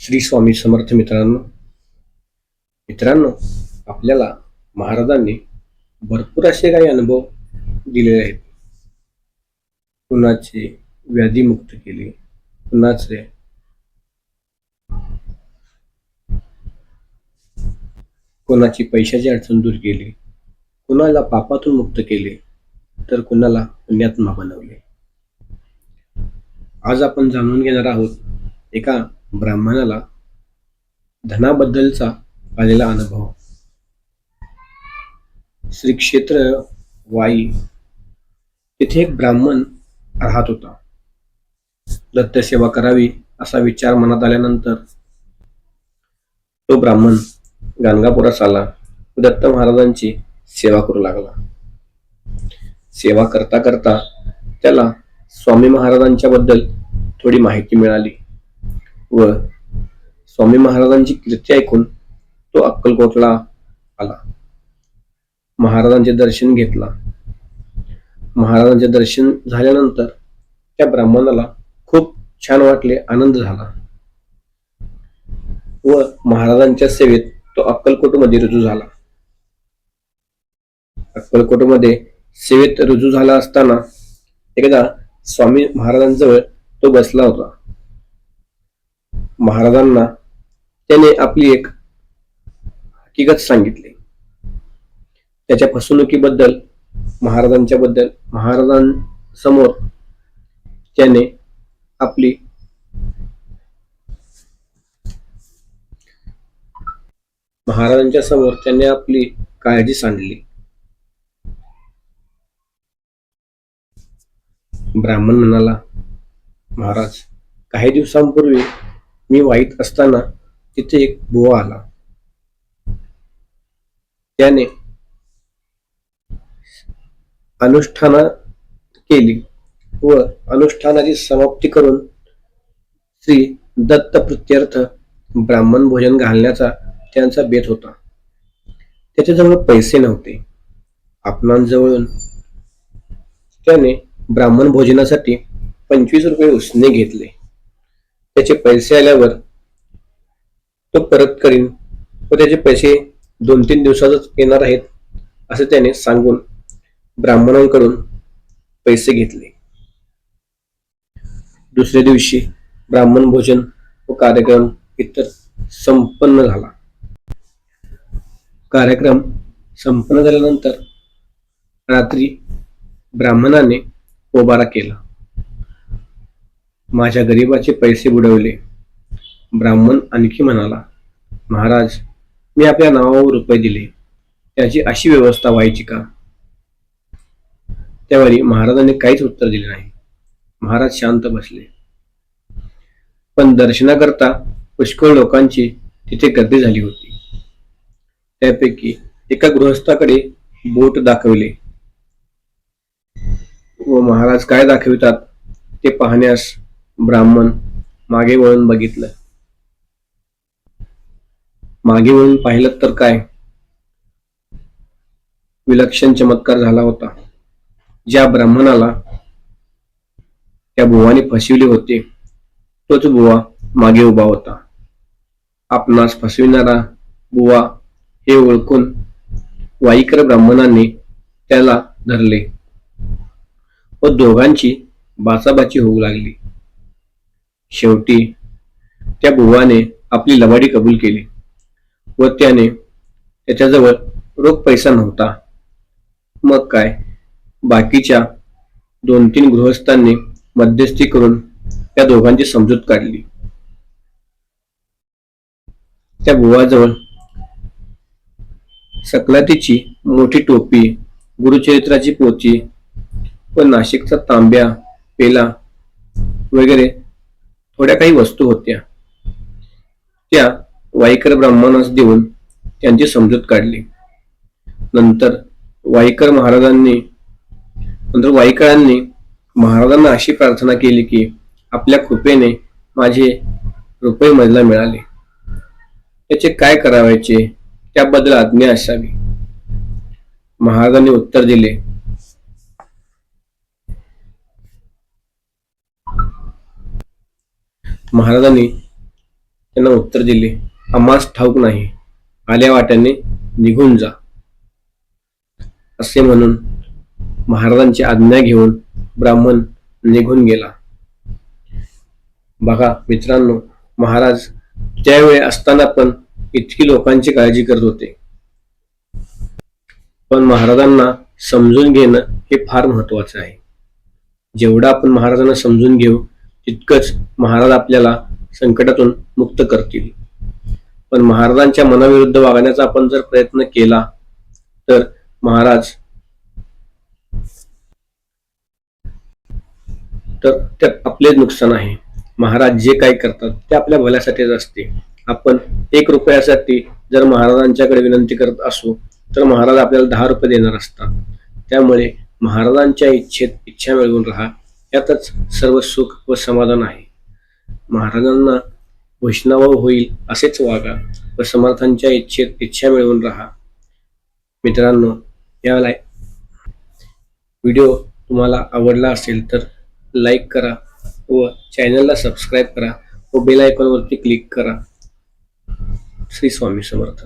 श्री स्वामी समर्थ मित्रांनो, आपल्याला महाराजांनी भरपूर असे काही अनुभव दिलेले आहेत. कुणाचे व्याधीमुक्त केले, कोणाची पैशाची अडचण दूर केली, कुणाला पापातून मुक्त केले, तर कुणाला पुण्यात्मा बनवले. आज आपण जाणून घेणार आहोत एका ब्राह्मणाला धनाबद्दलचा आलेला अनुभव. श्री क्षेत्र वाई तिथे एक ब्राह्मण राहत होता. दत्तसेवा करावी असा विचार मनात आल्यानंतर तो ब्राह्मण गाणगापुरात आला. दत्त महाराजांची सेवा करू लागला. सेवा करता करता त्याला स्वामी महाराजांच्या बद्दल थोडी माहिती मिळाली व स्वामी महाराजांची कीर्ती ऐकून तो अक्कलकोटला आला. महाराजांचे दर्शन घेतला. महाराजांचे दर्शन झाल्यानंतर त्या ब्राह्मणाला खूप छान वाटले, आनंद झाला व महाराजांच्या सेवेत तो अक्कलकोटमध्ये रुजू झाला. अक्कलकोटमध्ये सेवेत रुजू झाला असताना एकदा स्वामी महाराजांजवळ तो बसला होता. महाराजांना त्याने आपली एक हकीकत सांगितली. त्याच्या फसवणुकीबद्दल महाराजांसमोर त्याने आपली काळजी सांडली. ब्राह्मण म्हणाला, महाराज, काही दिवसांपूर्वी मी वाईत असताना तिथे एक बुवा आला. त्याने अनुष्ठान केली व अनुष्ठानाची समाप्ती करून श्री दत्त प्रीत्यर्थ ब्राह्मण भोजन घालण्याचा त्यांचा बेत होता. त्याच्याजवळ पैसे नव्हते. आपणांजवळून त्याने ब्राह्मण भोजनासाठी 25 रुपये उसने घेतले. त्याचे पैसे आल्यावर तो परत करीन व त्याचे पैसे 2-3 दिवसातच येणार आहेत असे त्याने सांगून ब्राह्मणांकडून पैसे घेतले. दुसऱ्या दिवशी ब्राह्मण भोजन व कार्यक्रम इतर संपन्न झाला. कार्यक्रम संपन्न झाल्यानंतर रात्री ब्राह्मणाने पोबारा केला. माझ्या गरिबाचे पैसे बुडवले. ब्राह्मण आणखी म्हणाला, महाराज, मी आपल्या नावावर रुपये दिले, त्याची अशी व्यवस्था व्हायची का? त्यावेळी महाराजांनी काहीच उत्तर दिले नाही. महाराज शांत बसले. पण दर्शनाकरता पुष्कळ लोकांची तिथे गर्दी झाली होती. त्यापैकी एका गृहस्थाकडे बोट दाखवले व महाराज काय दाखवितात ते पाहण्यास ब्राह्मण मागे वळून बघितलं. मागे वळून पाहिलं तर काय विलक्षण चमत्कार झाला होता. ज्या ब्राह्मणाला त्या बुवाने फसविले होते तोच बुवा मागे उभा होता. आपणास फसविणारा बुवा हे ओळखून वाईकर ब्राह्मणांनी त्याला धरले व दोघांची बाचाबाची होऊ लागली. शेवटी त्या बुवाने आपली लबाडी कबूल केली व त्याच्याजवळ रोख पैसा नव्हता. मग काय, बाकीच्या 2-3 गृहस्थांनी मध्यस्थी करून त्या दोघांची समजूत काढली. त्या बुवाजवळ सकलातीची मोठी टोपी, गुरुचरित्राची पोथी व नाशिकचा तांब्या, पेला वगैरे थोड्या काही वस्तू होत्या. त्या वाईकर ब्राह्मणास देऊन त्यांची समजूत काढली. नंतर वाईकरांनी महाराजांना अशी प्रार्थना केली की आपल्या कृपेने माझे रुपये मला मिळाले. त्याचे काय करावायचे त्याबद्दल आज्ञा असावी. महाराजांनी उत्तर दिले, महाराजांनी त्यांना उत्तर दिले, आम्हास ठाऊक नाही, आल्या वाट्याने निघून जा. असे म्हणून महाराजांची आज्ञा घेऊन ब्राह्मण निघून गेला. बघा मित्रांनो, महाराज त्यावेळी असताना पण इतकी लोकांची काळजी करत होते. पण महाराजांना समजून घेणं हे फार महत्वाचं आहे. जेवढं आपण महाराजांना समजून घेऊ तितकंच महाराज आपल्याला संकटातून मुक्त करतील. पण महाराजांच्या मनाविरुद्ध वागण्याचा आपण जर प्रयत्न केला तर महाराज त्यात आपले नुकसान आहे. महाराज जे काही करतात ते आपल्या भल्यासाठीच असते. आपण 1 रुपयासाठी जर महाराजांच्याकडे विनंती करत असू तर महाराज आपल्याला 10 रुपये देणार असतात. त्यामुळे महाराजांच्या इच्छा मिळवून राहा, यातच सर्व सुख व समाधान आहे. महाराजांना वैष्णव होईल असेच वागा व समर्थांच्या इच्छा मिळवून राहा. मित्रांनो, या व्हिडिओ तुम्हाला आवडला असेल तर लाईक करा व चॅनलला सबस्क्राईब करा व बेल आयकॉनवरती क्लिक करा. श्री स्वामी समर्थ.